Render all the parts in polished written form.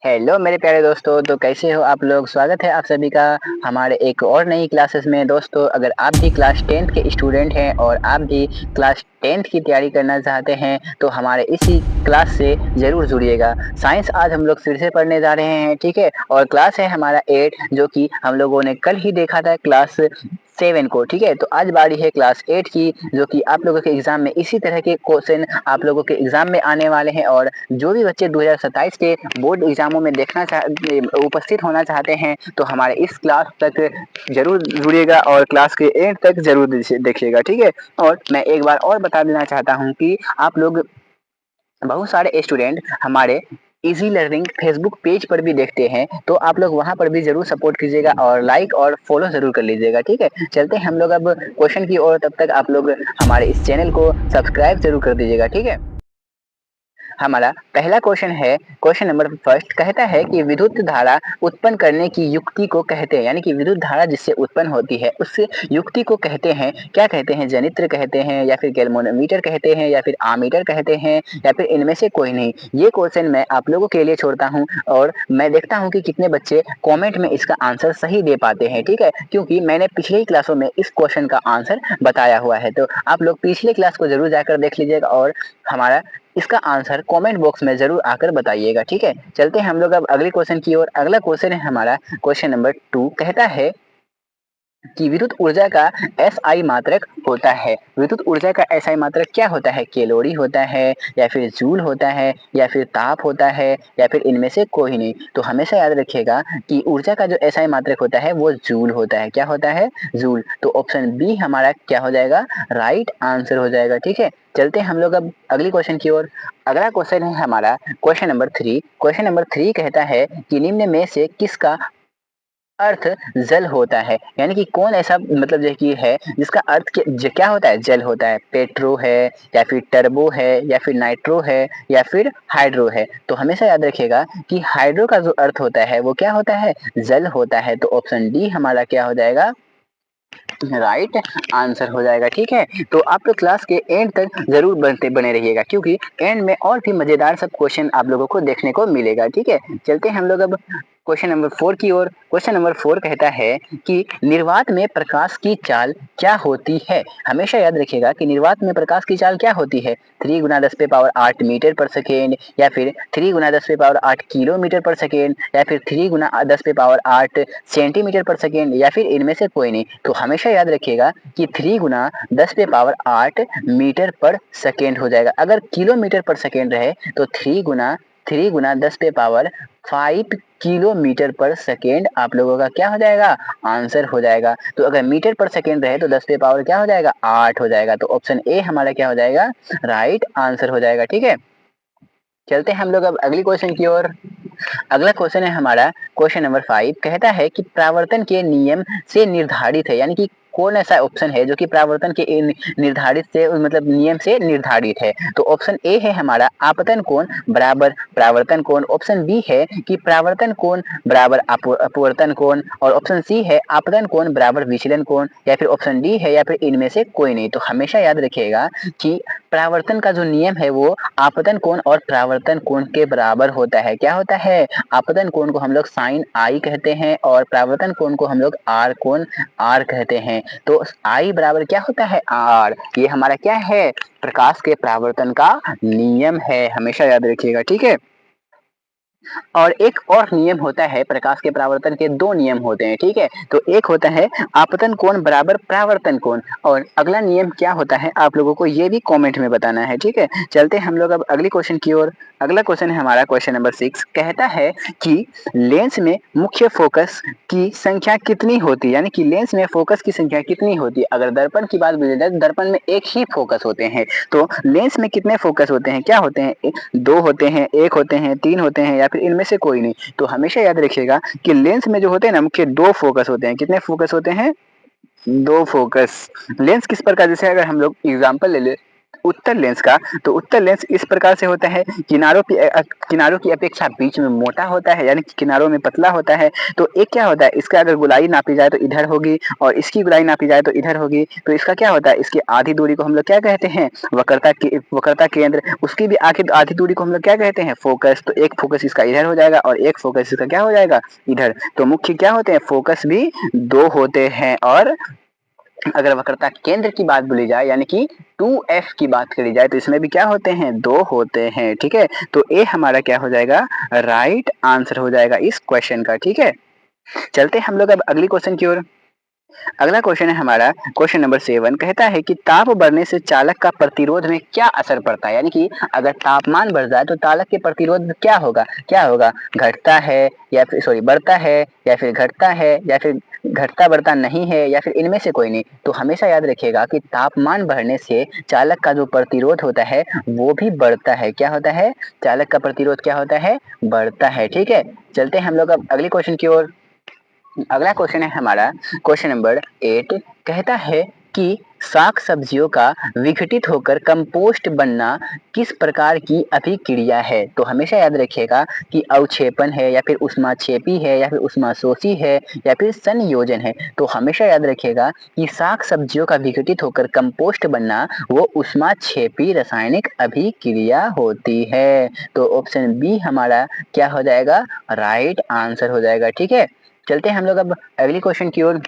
Hello मेरे प्यारे दोस्तों, तो कैसे हो आप लोग। स्वागत है आप सभी का हमारे एक और नई क्लासेस में। दोस्तों, अगर आप भी क्लास 10th के स्टूडेंट हैं और आप भी क्लास 10th की तैयारी करना चाहते हैं तो हमारे इसी क्लास से ज़रूर जुड़िएगा। साइंस आज हम लोग फिर से पढ़ने जा रहे हैं, ठीक है। और क्लास है हमारा 8, जो कि हम लोगों ने कल ही देखा था क्लास 7 को, ठीक है। तो आज बारी है क्लास 8 की, जो कि आप लोगों के एग्जाम में इसी तरह के क्वेश्चन आप लोगों के एग्जाम में आने वाले हैं। और जो भी बच्चे 2027 के बोर्ड एग्जामों में उपस्थित होना चाहते हैं तो हमारे इस क्लास तक जरूर जुड़िएगा और क्लास के एंड तक जरूर देखिएगा, ठीक है। और मैं एक बार और बता देना चाहता हूँ कि आप लोग बहुत सारे स्टूडेंट हमारे इजी लर्निंग फेसबुक पेज पर भी देखते हैं, तो आप लोग वहां पर भी जरूर सपोर्ट कीजिएगा और लाइक और फॉलो जरूर कर लीजिएगा, ठीक है। चलते हैं हम लोग अब क्वेश्चन की ओर, तब तक आप लोग हमारे इस चैनल को सब्सक्राइब जरूर कर दीजिएगा, ठीक है। हमारा पहला क्वेश्चन है, क्वेश्चन नंबर फर्स्ट कहता है कि विद्युत धारा उत्पन्न करने की युक्ति को कहते हैं, यानी कि विद्युत धारा जिससे उत्पन्न होती है उस युक्ति को कहते हैं। क्या कहते हैं? जनित्र कहते हैं, या फिर गैल्वेनोमीटर कहते हैं, या फिर आमीटर कहते हैं, या फिर इनमें से कोई नहीं। ये क्वेश्चन मैं आप लोगों के लिए छोड़ता हूँ और मैं देखता हूँ कि कितने बच्चे कॉमेंट में इसका आंसर सही दे पाते हैं, ठीक है। क्योंकि मैंने पिछले ही क्लासों में इस क्वेश्चन का आंसर बताया हुआ है, तो आप लोग पिछले क्लास को जरूर जाकर देख लीजिएगा और हमारा इसका आंसर कमेंट बॉक्स में जरूर आकर बताइएगा, ठीक है। चलते हैं हम लोग अब अगले क्वेश्चन की ओर। अगला क्वेश्चन है हमारा क्वेश्चन नंबर 2, कहता है कि विद्युत ऊर्जा का एसआई मात्रक होता है। विद्युत ऊर्जा का एसआई मात्रक क्या होता है? कैलोरी होता है, या फिर जूल होता है, या फिर ताप होता है, या फिर इनमें से कोई नहीं। तो हमेशा याद रखिएगा कि ऊर्जा का जो एसआई मात्रक होता है वो जूल होता है। क्या होता है? जूल। तो ऑप्शन बी हमारा क्या हो जाएगा? राइट आंसर हो जाएगा, ठीक है। चलते हैं हम लोग अब अगली क्वेश्चन की ओर। अगला क्वेश्चन है हमारा क्वेश्चन नंबर 3। क्वेश्चन नंबर 3 कहता है कि निम्न में से किसका अर्थ जल होता है, यानी कि कौन ऐसा मतलब जो कि है जिसका अर्थ क्या होता है? जल होता है। पेट्रो है, या फिर टर्बो है, या फिर नाइट्रो है, या फिर हाइड्रो है। तो हमेशा याद रखिएगा कि हाइड्रो का जो अर्थ होता है वो क्या होता है? जल होता है। तो ऑप्शन डी हमारा क्या हो जाएगा? राइट आंसर हो जाएगा, ठीक है। तो आप लोग क्लास के एंड तक जरूर बने रहिएगा, क्योंकि एंड में और भी मजेदार सब क्वेश्चन आप लोगों को देखने को मिलेगा, ठीक है। चलते हैं हम लोग अब क्वेश्चन नंबर 4 की ओर। क्वेश्चन नंबर 4 कहता है कि निर्वात में प्रकाश की चाल क्या होती है? हमेशा याद रखिएगा कि निर्वात में प्रकाश की चाल क्या होती है? 3 गुना 10 पे पावर 8 मीटर पर सेकेंड, या फिर 3 गुना 10 पे पावर 8 किलोमीटर पर सेकेंड, या फिर 3 गुना 10 पे पावर 8 सेंटीमीटर पर सेकेंड, या फिर इनमें से कोई नहीं। तो हमेशा याद रखिएगा कि 3 गुना 10 पे पावर 8 मीटर पर सेकेंड हो जाएगा। अगर किलोमीटर पर सेकेंड रहे तो 3 गुना 10 पे पावर 5 किलोमीटर पर सेकेंड आप लोगों का क्या हो जाएगा? आंसर हो जाएगा। तो अगर मीटर पर सेकेंड रहे तो 10 पे पावर क्या हो जाएगा? 8 हो जाएगा। तो ऑप्शन ए हमारा क्या हो जाएगा? राइट आंसर हो जाएगा, ठीक है। चलते हैं हम लोग अब अगली क्वेश्चन की ओर। अगला क्वेश्चन है हमारा क्वेश्चन नंबर 5, कहता है कि प्रावर्तन के नियम से निर्धारित है, यानी कि कौन ऐसा ऑप्शन है जो कि प्रावर्तन के निर्धारित से मतलब नियम से निर्धारित है। तो ऑप्शन ए है हमारा आपतन कोण बराबर प्रावर्तन कोण, ऑप्शन बी है कि प्रावर्तन कोण बराबर अपवर्तन कोण, और ऑप्शन सी है आपतन कोण बराबर विचलन कोण, या फिर ऑप्शन डी है, या फिर इनमें से कोई नहीं। तो हमेशा याद रखिएगा कि प्रावर्तन का जो नियम है वो आपतन कोण और प्रावर्तन कोण के बराबर होता है। क्या होता है? आपतन कोण को हम लोग साइन आई कहते हैं और प्रावर्तन कोण को हम लोग आर कोण आर कहते हैं। तो आई बराबर क्या होता है? आर। ये हमारा क्या है? प्रकाश के प्रावर्तन का नियम है, हमेशा याद रखिएगा, ठीक है। और एक और नियम होता है, प्रकाश के परावर्तन के दो नियम होते हैं, ठीक है। तो एक होता है आपतन कोण बराबर परावर्तन कोण, और अगला नियम क्या होता है आप लोगों को ये भी कमेंट में बताना है, ठीक है। चलते हैं हम लोग अब अगले क्वेश्चन की ओर। अगला क्वेश्चन है हमारा क्वेश्चन नंबर 6, कहता है कि लेंस में मुख्य फोकस की संख्या कितनी होती है, यानी कि लेंस में फोकस की संख्या कितनी होती है। अगर दर्पण की बात बोली जाए, दर्पण में एक ही फोकस होते हैं, तो लेंस में कितने फोकस होते हैं? क्या होते हैं? 2 होते हैं, 1 होते हैं, 3 होते हैं, या फिर इनमें से कोई नहीं। तो हमेशा याद रखिएगा कि लेंस में जो होते हैं ना, मुख्य 2 फोकस होते हैं। कितने फोकस होते हैं? 2 फोकस। लेंस किस प्रकार, जैसे अगर हम लोग एग्जांपल ले ले उत्तर लेंस का, तो उत्तर लेंस इस प्रकार से होता है, किनारों की अपेक्षा बीच में मोटा होता है, यानी कि किनारों में पतला होता है। तो एक क्या होता है, इसका अगर गोलाई नापी जाए तो इधर होगी और इसकी गोलाई नापी जाए तो इधर होगी। तो इसका क्या होता है, इसकी आधी दूरी को हम लोग क्या कहते हैं, वक्रता केंद्र। उसकी भी आखिर आधी दूरी को हम लोग क्या कहते हैं, फोकस। तो एक फोकस इसका इधर हो जाएगा और एक फोकस इसका क्या हो जाएगा, इधर। तो मुख्य क्या होते हैं, फोकस भी दो होते हैं। और अगर वक्रता केंद्र की बात बोली जाए, यानी कि 2f की बात करी जाए, तो इसमें भी क्या होते हैं, दो होते हैं। ठीक है, तो ए हमारा क्या हो जाएगा, राइट आंसर हो जाएगा इस क्वेश्चन का। ठीक है, चलते हम लोग अब अगली क्वेश्चन की ओर। अगला क्वेश्चन है हमारा क्वेश्चन नंबर 7, कहता है कि ताप बढ़ने से चालक का प्रतिरोध में क्या असर पड़ता है। यानी कि अगर तापमान बढ़ जाए तो चालक के प्रतिरोध में क्या होगा, घटता है या फिर बढ़ता है, या फिर घटता है, या फिर घटता बढ़ता नहीं है, या फिर इनमें से कोई नहीं। तो हमेशा याद रखिएगा कि तापमान बढ़ने से चालक का जो प्रतिरोध होता है वो भी बढ़ता है। क्या होता है, चालक का प्रतिरोध क्या होता है, बढ़ता है। ठीक है, चलते हैं हम लोग अब अगले क्वेश्चन की ओर। अगला क्वेश्चन है हमारा क्वेश्चन नंबर 8, कहता है कि साग सब्जियों का विघटित होकर कंपोस्ट बनना किस प्रकार की अभिक्रिया है। तो हमेशा याद रखिएगा कि अवक्षेपण है, या फिर ऊष्माक्षेपी है, या फिर ऊष्माशोषी है, या फिर संयोजन है। तो हमेशा याद रखिएगा कि साग सब्जियों का विघटित होकर कंपोस्ट बनना वो ऊष्माक्षेपी रासायनिक अभिक्रिया होती है। तो ऑप्शन बी हमारा क्या हो जाएगा, राइट आंसर हो जाएगा। ठीक है, चलते हैं हम लोग अब अगली क्वेश्चन की ओर।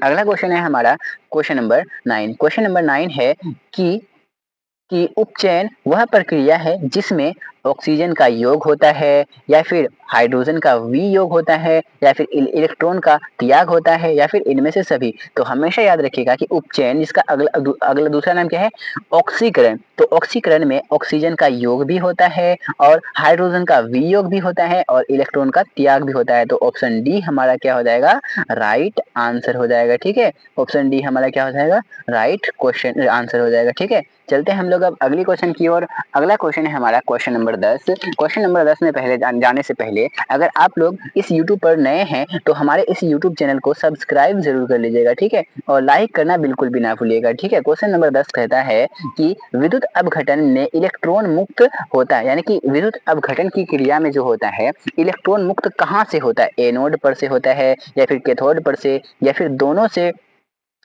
अगला क्वेश्चन है हमारा क्वेश्चन नंबर 9। क्वेश्चन नंबर 9 है कि उपचयन वह प्रक्रिया है जिसमें ऑक्सीजन का योग होता है, या फिर हाइड्रोजन का वियोग होता है, या फिर इलेक्ट्रॉन का त्याग होता है, या फिर इनमें से सभी। तो हमेशा याद रखिएगा कि उपचयन, जिसका अगला दूसरा नाम क्या है, ऑक्सीकरण। तो ऑक्सीकरण में ऑक्सीजन का योग भी होता है, और हाइड्रोजन का वियोग भी होता है, और इलेक्ट्रॉन का त्याग भी होता है। तो ऑप्शन डी हमारा क्या हो जाएगा, राइट आंसर हो जाएगा। ठीक है, ऑप्शन डी हमारा क्या हो जाएगा, राइट क्वेश्चन आंसर हो जाएगा। ठीक है, चलते हैं हम लोग अब अगली क्वेश्चन की ओर। अगला क्वेश्चन है हमारा क्वेश्चन नंबर 10। क्वेश्चन नंबर 10 में पहले जाने से पहले, अगर आप लोग इस यूट्यूब पर नए हैं तो हमारे इस यूट्यूब चैनल को सब्सक्राइब जरूर कर लीजिएगा। ठीक है, और लाइक करना बिल्कुल भी ना भूलिएगा। ठीक है, क्वेश्चन नंबर 10 कहता है कि विद्युत अपघटन में इलेक्ट्रॉन मुक्त होता है, यानी कि विद्युत अपघटन की क्रिया में जो होता है इलेक्ट्रॉन मुक्त कहाँ से होता है, एनोड पर से होता है, या फिर कैथोड पर से, या फिर दोनों से,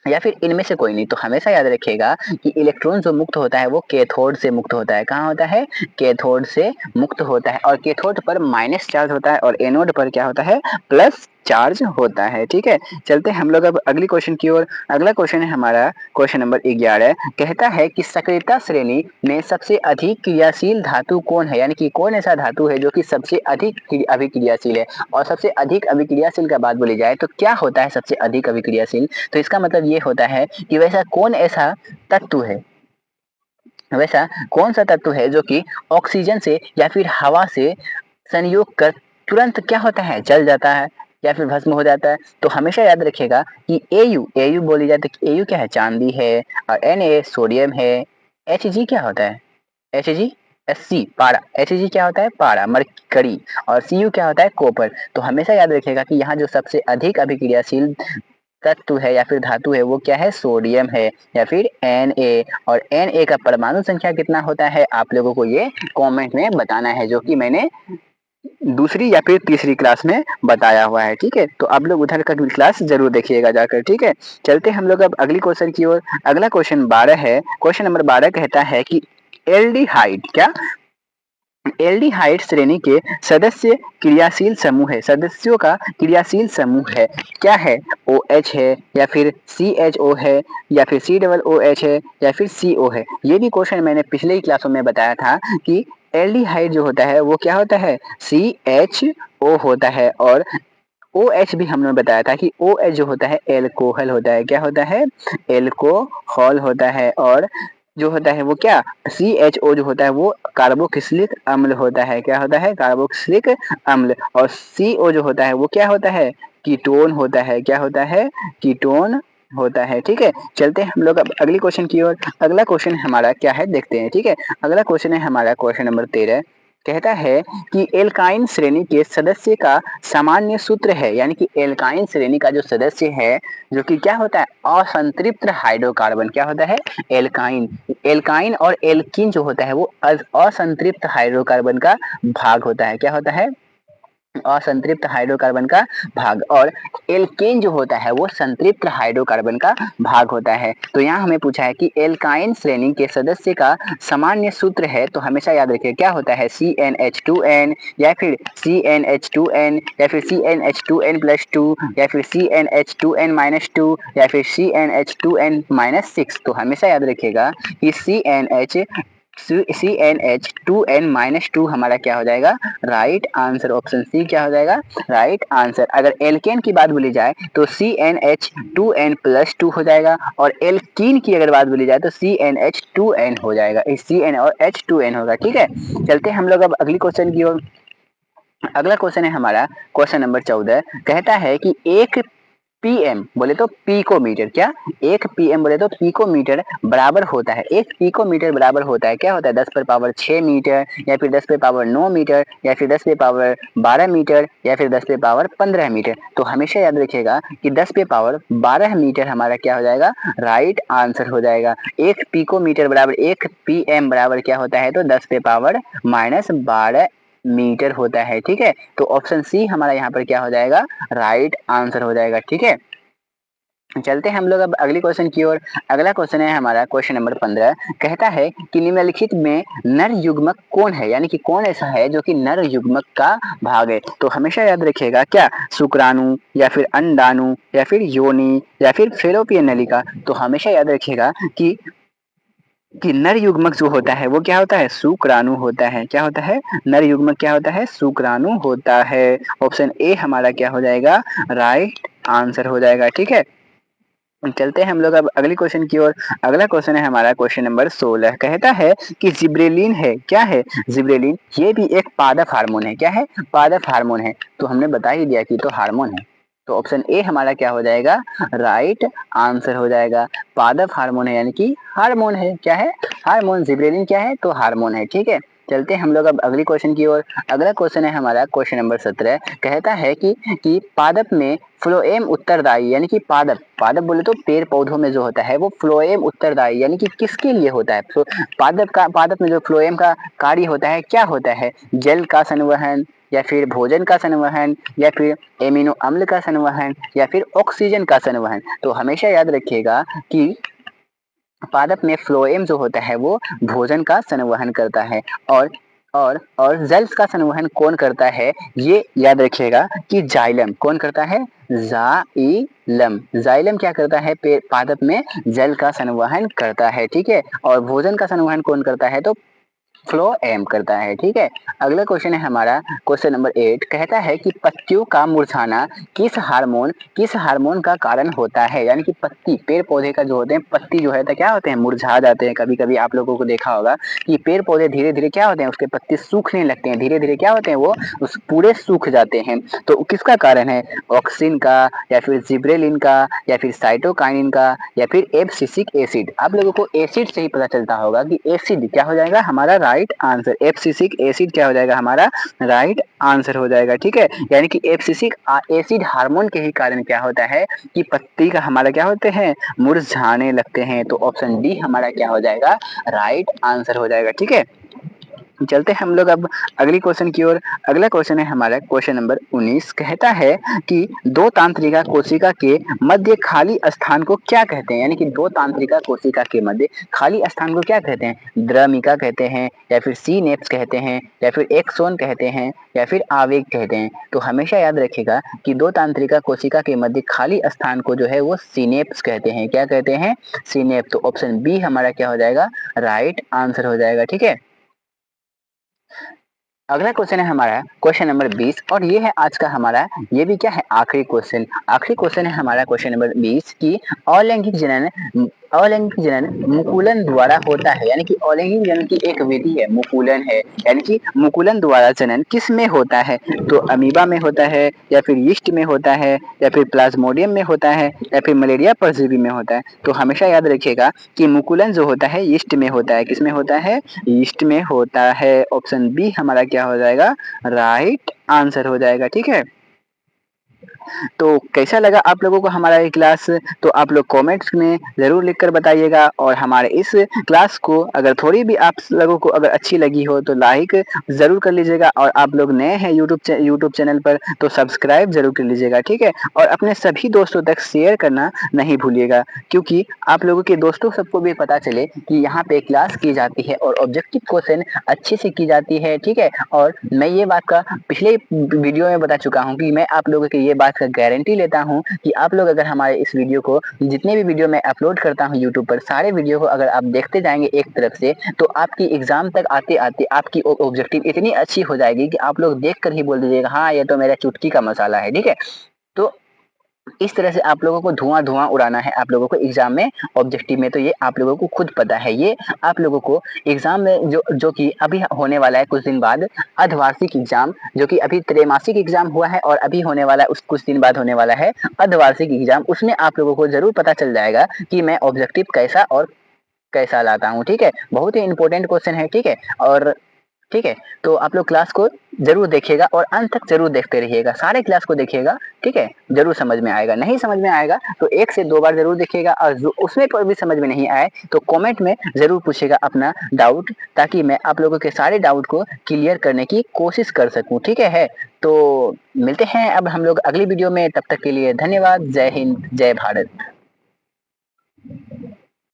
या फिर इनमें से कोई नहीं। तो हमेशा याद रखिएगा कि इलेक्ट्रॉन जो मुक्त होता है वो कैथोड से मुक्त होता है। कहाँ होता है, कैथोड से मुक्त होता है। और कैथोड पर माइनस चार्ज होता है और एनोड पर क्या होता है, प्लस चार्ज होता है। ठीक है, चलते हैं हम लोग अब अगली क्वेश्चन की ओर। अगला क्वेश्चन है हमारा क्वेश्चन नंबर 11, कहता है कि सक्रियता श्रेणी में सबसे अधिक क्रियाशील धातु कौन है। यानी कि कौन ऐसा धातु है जो कि सबसे अधिक अभिक्रियाशील है। और सबसे अधिक अभिक्रियाशील का बात बोली जाए तो क्या होता है सबसे अधिक अभिक्रियाशील, तो इसका मतलब ये होता है कि वैसा कौन ऐसा तत्व है, वैसा कौन सा तत्व है जो कि ऑक्सीजन से या फिर हवा से संयोग कर तुरंत क्या होता है, जल जाता है, या फिर भस्म हो जाता है। तो हमेशा याद रखिएगा कि एयू बोली जाती है, कि एयू क्या है, चांदी है, और Na सोडियम है, Hg क्या होता है, Hg Sc पारा, Hg क्या होता है, पारा मरकरी, और Cu क्या होता है, कॉपर। तो हमेशा याद रखिएगा कि यहाँ जो सबसे अधिक अभिक्रियाशील तत्व है या फिर धातु है वो क्या है, सोडियम है, या फिर Na। और Na का परमाणु संख्या कितना होता है, आप लोगों को ये कमेंट में बताना है, जो कि मैंने दूसरी या फिर तीसरी क्लास में बताया हुआ है। ठीक है, तो आप लोग उधर का क्लास जरूर देखिएगा जाकर। ठीक है, चलते हम लोग अब अगली क्वेश्चन की ओर। अगला क्वेश्चन 12 है। क्वेश्चन नंबर 12 कहता है कि एल्डिहाइड क्या, एल्डिहाइड श्रेणी के सदस्य क्रियाशील समूह है, सदस्यों का क्रियाशील समूह है, क्या है, OH है, या फिर CHO है, या फिर COOH है, या फिर CO है। ये भी क्वेश्चन मैंने पिछले ही क्लासों में बताया था कि एल्डिहाइड जो होता है वो क्या होता है, CHO होता है। और OH भी हमने बताया था कि OH जो होता है एल्कोहल होता है, क्या होता है, एल्कोहल होता है। और जो होता है वो क्या, CHO जो होता है वो कार्बोक्सिलिक अम्ल होता है, क्या होता है, कार्बोक्सिलिक अम्ल। और CO जो होता है वो क्या होता है, कीटोन होता है, क्या होता है, कीटोन होता है। ठीक है, चलते हैं हम लोग अब अगली क्वेश्चन की ओर। अगला क्वेश्चन हमारा क्या है देखते हैं। ठीक है, अगला क्वेश्चन है हमारा क्वेश्चन नंबर 13। कहता है कि एल्काइन श्रेणी के सदस्य का सामान्य सूत्र है, यानी कि एल्काइन श्रेणी का जो सदस्य है जो कि क्या होता है असंतृप्त हाइड्रोकार्बन, क्या होता है एल्काइन। एल्काइन और एल्कीन जो होता है वो असंतृप्त हाइड्रोकार्बन का भाग होता है, क्या होता है असंतृप्त हाइड्रोकार्बन का भाग। और एल्केन जो होता है वो संतृप्त हाइड्रोकार्बन का भाग होता है। तो यहाँ हमें पूछा है कि एल्काइन श्रेणी के सदस्य का सामान्य सूत्र है, तो हमेशा याद रखिए क्या होता है CnH2n या फिर CnH2n या फिर CnH2n+2 या फिर CnH2n-2 या फिर CnH2n-6। तो हमेशा याद रखिएगा कि CnH2n-2 हमारा क्या हो जाएगा राइट आंसर। ऑप्शन सी क्या हो जाएगा राइट आंसर। अगर एल्केन की बात बोली जाए तो CnH2n+2 हो जाएगा, और एल्कीन की अगर बात बोली जाए तो CnH2n हो जाएगा। इस CN और H2n होगा। ठीक है, चलते हम लोग अब अगली क्वेश्चन की ओर। अगला क्वेश्चन है हमारा क्वेश्चन नंबर 14। कहता है कि एक पीएम बोले तो पिकोमीटर, क्या एक पीएम बोले तो पिकोमीटर बराबर होता है, एक पिकोमीटर बराबर होता है क्या होता है 10⁻6 मीटर या फिर 10⁻9 मीटर या फिर 10⁻12 मीटर या फिर 10⁻15 मीटर। तो हमेशा याद रखिएगा कि 10⁻12 मीटर हमारा क्या हो जाएगा राइट आंसर हो जाएगा। एक पिकोमीटर बराबर एक पीएम बराबर क्या होता है तो 10⁻−12 मीटर होता है। ठीक है, तो ऑप्शन सी हमारा यहाँ पर क्या हो जाएगा राइट आंसर हो जाएगा। ठीक है, चलते हैं हम लोग अब अगली क्वेश्चन की ओर। अगला क्वेश्चन है हमारा क्वेश्चन नंबर 15। कहता है कि निम्नलिखित में नर युग्मक कौन है, यानी कि कौन ऐसा है जो कि नर युग्मक का भाग है। तो हमेशा याद रखिएगा क्या शुक्राणु या फिर अंडाणु या फिर योनि या फिर फेलोपियन नलिका। तो हमेशा याद रखिएगा कि नर युग्मक जो होता है वो क्या होता है शुक्राणु होता है। क्या होता है नर युग्मक क्या होता है शुक्राणु होता है। ऑप्शन ए हमारा क्या हो जाएगा राइट आंसर हो जाएगा। ठीक है, चलते हैं हम लोग अब अगली क्वेश्चन की ओर। अगला क्वेश्चन है हमारा क्वेश्चन नंबर 16। कहता है कि जिब्रेलिन है, क्या है जिब्रेलिन, ये भी एक पादप हार्मोन है। क्या है पादप हार्मोन है, तो हमने बता ही दिया कि तो हार्मोन है। तो ऑप्शन ए हमारा क्या हो जाएगा राइट आंसर हो जाएगा। पादप हार्मोन है यानी कि हार्मोन है, क्या है हार्मोन। जिब्रेलिन क्या है तो हार्मोन है। ठीक है, चलते हम लोग अब अगली क्वेश्चन की ओर। अगला क्वेश्चन है हमारा क्वेश्चन नंबर 17। कहता है कि पादप में फ्लोएम उत्तरदायी, यानी कि पादप पादप बोले तो पेड़ पौधों में जो होता है वो फ्लोएम उत्तरदायी यानी कि किसके लिए होता है। तो पादप में जो फ्लोएम का कार्य होता है क्या होता है जल का संवहन या फिर भोजन का संवहन या फिर एमिनो अम्ल का संवहन या फिर ऑक्सीजन का संवहन। तो हमेशा याद रखिएगा कि पादप में फ्लोएम जो होता है वो भोजन का संवहन करता है, और जल का संवहन कौन करता है ये याद रखिएगा कि जाइलम कौन करता है जाइलम। जाइलम क्या करता है पादप में जल का संवहन करता है। ठीक है, और भोजन का संवहन कौन करता है तो फ्लोएम करता है। ठीक है, अगला क्वेश्चन है हमारा क्वेश्चन नंबर 8। कहता है कि पत्तियों का मुरझाना किस हार्मोन का कारण होता है, यानी कि पत्ती पेड़ पौधे का जो होते हैं पत्ती जो है तो क्या होते हैं मुरझा जाते हैं। कभी कभी आप लोगों को देखा होगा कि पेड़ पौधे धीरे धीरे क्या होते हैं उसके पत्ते सूखने लगते हैं, धीरे धीरे क्या होते हैं वो उस पूरे सूख जाते हैं। तो किसका कारण है ऑक्सिन का या फिर जिब्रेलिन का या फिर साइटोकाइनिन का या फिर एब्सिसिक एसिड। आप लोगों को एसिड से ही पता चलता होगा कि एसिड क्या हो जाएगा हमारा राइट आंसर। एब्सिसिक एसिड क्या हो जाएगा हमारा राइट आंसर हो जाएगा। ठीक है, यानी कि एब्सिसिक एसिड हार्मोन के ही कारण क्या होता है कि पत्ती का हमारा क्या होते हैं मुरझाने लगते हैं। तो ऑप्शन डी हमारा क्या हो जाएगा राइट आंसर हो जाएगा। ठीक है, चलते हम लोग अब अगली क्वेश्चन की ओर। अगला क्वेश्चन है हमारा क्वेश्चन नंबर 19। कहता है कि दो तांत्रिका कोशिका के मध्य खाली स्थान को क्या कहते हैं, यानी कि दो तांत्रिका कोशिका के मध्य खाली स्थान को क्या कहते हैं द्रमिका कहते हैं या फिर सीनेप्स कहते हैं या फिर एक्सोन कहते हैं या फिर आवेग कहते हैं। तो हमेशा याद रखिएगा कि दो तांत्रिका कोशिका के मध्य खाली स्थान को जो है वो सीनेप्स कहते हैं। क्या कहते हैं सीनेप। तो ऑप्शन बी हमारा क्या हो जाएगा राइट आंसर हो जाएगा। ठीक है, अगला क्वेश्चन है हमारा क्वेश्चन नंबर 20, और ये है आज का हमारा ये भी क्या है आखिरी क्वेश्चन। आखिरी क्वेश्चन है हमारा क्वेश्चन नंबर 20 की अलैंगिक जनन अलैंगिक जनन मुकुलन द्वारा होता है, यानी कि अलैंगिक जनन की एक विधि है, मुकुलन है, यानी कि मुकुलन द्वारा जनन किस में होता है? तो अमीबा में होता है, या फिर यीस्ट में होता है, या फिर प्लाज्मोडियम में होता है, या फिर मलेरिया परजीवी में होता है। तो हमेशा याद रखिएगा कि मुकुलन जो होता है यीस्ट में होता है। किस में होता है? यीस्ट में होता है। ऑप्शन बी हमारा क्या हो जाएगा? राइट आंसर हो जाएगा। ठीक है, तो कैसा लगा आप लोगों को हमारा ये क्लास? तो आप लोग कमेंट्स में ज़रूर लिखकर बताइएगा, और हमारे इस क्लास को अगर थोड़ी भी आप लोगों को अगर अच्छी लगी हो तो लाइक ज़रूर कर लीजिएगा, और आप लोग नए हैं यूट्यूब चैनल पर तो सब्सक्राइब ज़रूर कर लीजिएगा। ठीक है, और अपने सभी दोस्तों तक शेयर करना नहीं भूलिएगा, क्योंकि आप लोगों के दोस्तों सबको भी पता चले कि यहाँ पे क्लास की जाती है और ऑब्जेक्टिव क्वेश्चन अच्छे से की जाती है। ठीक है, और मैं ये बात का पिछले वीडियो में बता चुका हूँ कि मैं आप लोगों की ये बात का गारंटी लेता हूँ कि आप लोग अगर हमारे इस वीडियो को, जितने भी वीडियो मैं अपलोड करता हूँ यूट्यूब पर, सारे वीडियो को अगर आप देखते जाएंगे एक तरफ से, तो आपकी एग्जाम तक आते आते आपकी ऑब्जेक्टिव इतनी अच्छी हो जाएगी कि आप लोग देख कर ही बोल दीजिएगा हाँ ये तो मेरा चुटकी का मसाला है। ठीक है, तो इस तरह से आप लोगों को धुआं उड़ाना है आप लोगों को एग्जाम में, ऑब्जेक्टिव में। तो ये आप लोगों को खुद पता है, ये आप लोगों को एग्जाम में जो कि अभी होने वाला है कुछ दिन बाद, अर्धवार्षिक एग्जाम, जो कि अभी त्रैमासिक एग्जाम हुआ है और अभी होने वाला है उस कुछ दिन बाद होने वाला है अर्धवार्षिक एग्जाम, उसमें आप लोगों को जरूर पता चल जाएगा कि मैं ऑब्जेक्टिव कैसा और कैसा लाता हूँ। ठीक है, बहुत ही इंपॉर्टेंट क्वेश्चन है। ठीक है, और ठीक है, तो आप लोग क्लास को ज़रूर देखिएगा और अंत तक ज़रूर देखते रहिएगा, सारे क्लास को देखिएगा। ठीक है, ज़रूर समझ में आएगा। नहीं समझ में आएगा तो 1 से 2 बार ज़रूर देखिएगा, और जो उसमें पर भी समझ में नहीं आए तो कमेंट में ज़रूर पूछिएगा अपना डाउट, ताकि मैं आप लोगों के सारे डाउट को क्लियर करने की कोशिश कर सकूँ। ठीक है, तो मिलते हैं अब हम लोग अगली वीडियो में, तब तक के लिए धन्यवाद। जय हिंद, जय भारत।